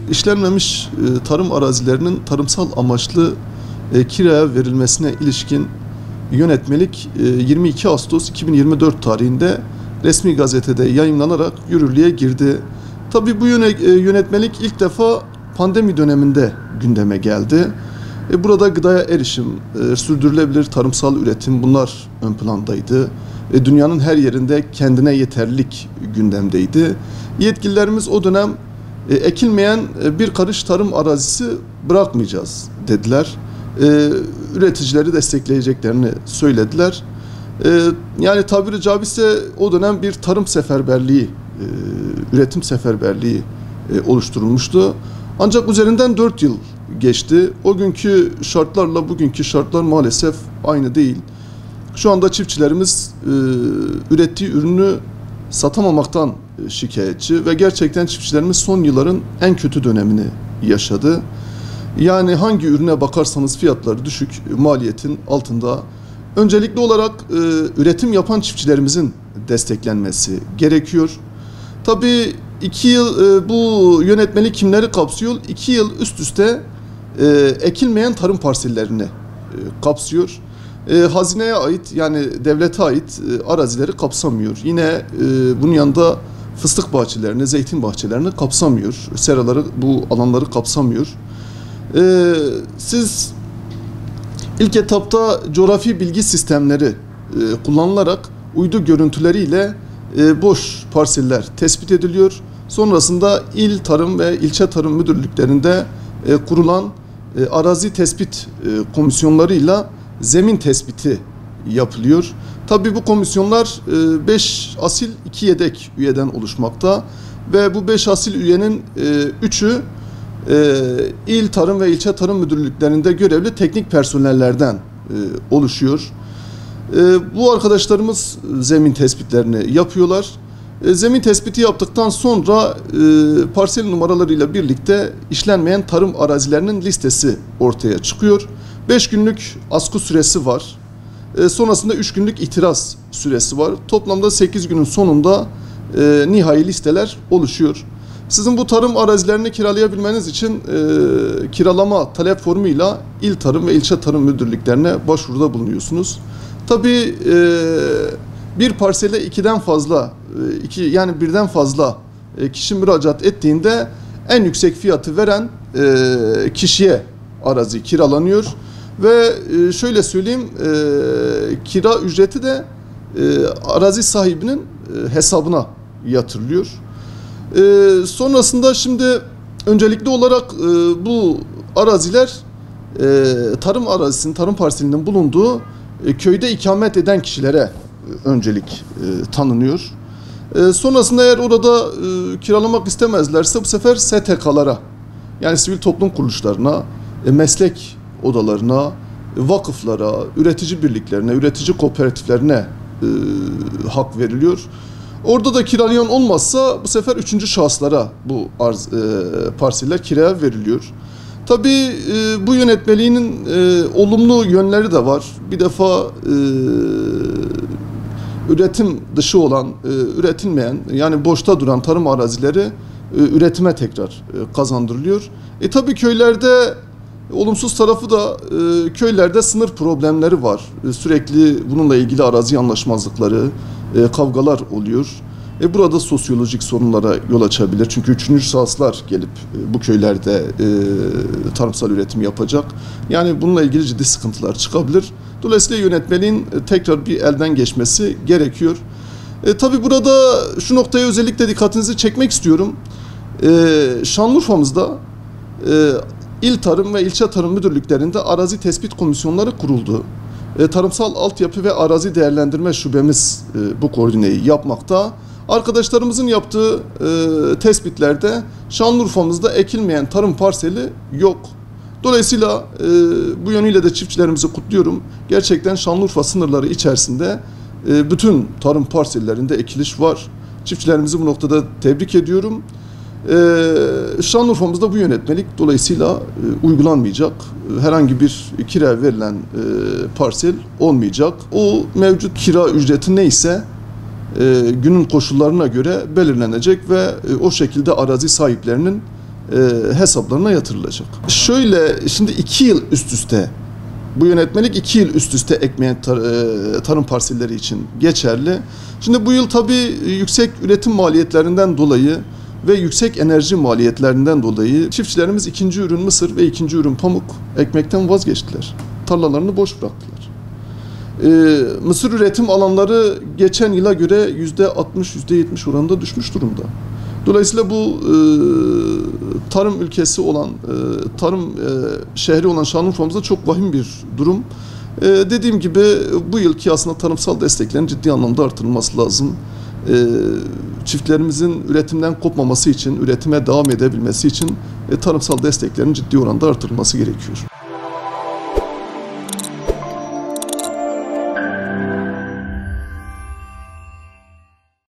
işlenmemiş tarım arazilerinin tarımsal amaçlı kiraya verilmesine ilişkin yönetmelik 22 Ağustos 2024 tarihinde resmi gazetede yayımlanarak yürürlüğe girdi. Tabii bu yönetmelik ilk defa pandemi döneminde gündeme geldi. Burada gıdaya erişim, sürdürülebilir tarımsal üretim bunlar ön plandaydı. Dünyanın her yerinde kendine yeterlilik gündemdeydi. Yetkililerimiz o dönem ekilmeyen bir karış tarım arazisi bırakmayacağız dediler. Üreticileri destekleyeceklerini söylediler. Yani tabiri caizse o dönem bir tarım seferberliği, üretim seferberliği oluşturulmuştu. Ancak üzerinden 4 yıl geçti. O günkü şartlarla bugünkü şartlar maalesef aynı değil. Şu anda çiftçilerimiz ürettiği ürünü satamamaktan şikayetçi ve gerçekten çiftçilerimiz son yılların en kötü dönemini yaşadı. Yani hangi ürüne bakarsanız fiyatları düşük, maliyetin altında. Öncelikli olarak üretim yapan çiftçilerimizin desteklenmesi gerekiyor. Tabii 2 yıl bu yönetmelik kimleri kapsıyor? 2 yıl üst üste ekilmeyen tarım parsellerini kapsıyor. Hazineye ait yani devlete ait arazileri kapsamıyor. Yine bunun yanında fıstık bahçelerini, zeytin bahçelerini kapsamıyor. Seraları bu alanları kapsamıyor. Siz ilk etapta coğrafi bilgi sistemleri kullanılarak uydu görüntüleriyle boş parseller tespit ediliyor. Sonrasında il tarım ve ilçe tarım müdürlüklerinde kurulan arazi tespit komisyonlarıyla zemin tespiti yapılıyor. Tabii bu komisyonlar 5 asil 2 yedek üyeden oluşmakta ve bu 5 asil üyenin 3'ü il tarım ve ilçe tarım müdürlüklerinde görevli teknik personellerden oluşuyor. Bu arkadaşlarımız zemin tespitlerini yapıyorlar. Zemin tespiti yaptıktan sonra parsel numaralarıyla birlikte işlenmeyen tarım arazilerinin listesi ortaya çıkıyor. 5 günlük askı süresi var. Sonrasında 3 günlük itiraz süresi var. Toplamda 8 günün sonunda nihai listeler oluşuyor. Sizin bu tarım arazilerini kiralayabilmeniz için kiralama talep formuyla il tarım ve ilçe tarım müdürlüklerine başvuruda bulunuyorsunuz. Tabii bir parsele birden fazla kişi müracaat ettiğinde en yüksek fiyatı veren kişiye arazi kiralanıyor ve şöyle söyleyeyim kira ücreti de arazi sahibinin hesabına yatırılıyor. Sonrasında şimdi öncelikli olarak bu araziler tarım arazisinin, tarım parselinin bulunduğu köyde ikamet eden kişilere öncelik tanınıyor. Sonrasında eğer orada kiralamak istemezlerse bu sefer STK'lara yani sivil toplum kuruluşlarına, meslek odalarına, vakıflara, üretici birliklerine, üretici kooperatiflerine hak veriliyor. Orada da kiralayan olmazsa bu sefer 3. şahıslara bu parseller kiraya veriliyor. Tabii bu yönetmeliğinin olumlu yönleri de var. Bir defa üretim dışı olan, üretilmeyen yani boşta duran tarım arazileri üretime tekrar kazandırılıyor. Tabii köylerde olumsuz tarafı da köylerde sınır problemleri var. Sürekli bununla ilgili arazi anlaşmazlıkları, kavgalar oluyor. Burada sosyolojik sorunlara yol açabilir. Çünkü 3. şahıslar gelip bu köylerde tarımsal üretim yapacak. Yani bununla ilgili ciddi sıkıntılar çıkabilir. Dolayısıyla yönetmeliğin tekrar bir elden geçmesi gerekiyor. Tabii burada şu noktaya özellikle dikkatinizi çekmek istiyorum. Şanlıurfa'mızda il tarım ve ilçe tarım müdürlüklerinde arazi tespit komisyonları kuruldu. Tarımsal altyapı ve arazi değerlendirme şubemiz bu koordineyi yapmakta. Arkadaşlarımızın yaptığı tespitlerde Şanlıurfa'mızda ekilmeyen tarım parseli yok. Dolayısıyla bu yönüyle de çiftçilerimizi kutluyorum. Gerçekten Şanlıurfa sınırları içerisinde bütün tarım parsellerinde ekiliş var. Çiftçilerimizi bu noktada tebrik ediyorum. Şanlıurfa'mızda bu yönetmelik dolayısıyla uygulanmayacak. Herhangi bir kira verilen parsel olmayacak. O mevcut kira ücreti neyse günün koşullarına göre belirlenecek ve o şekilde arazi sahiplerinin hesaplarına yatırılacak. Şöyle, şimdi 2 yıl üst üste, bu yönetmelik 2 yıl üst üste ekmeğin tarım parselleri için geçerli. Şimdi bu yıl tabii yüksek üretim maliyetlerinden dolayı ve yüksek enerji maliyetlerinden dolayı çiftçilerimiz ikinci ürün mısır ve ikinci ürün pamuk ekmekten vazgeçtiler. Tarlalarını boş bıraktılar. Mısır üretim alanları geçen yıla göre %60-%70 oranında düşmüş durumda. Dolayısıyla bu tarım ülkesi olan, tarım şehri olan Şanlıurfa'mızda çok vahim bir durum. Dediğim gibi bu yılki aslında tarımsal desteklerin ciddi anlamda artırılması lazım. Çiftlerimizin üretimden kopmaması için, üretime devam edebilmesi için tarımsal desteklerin ciddi oranda artırılması gerekiyor.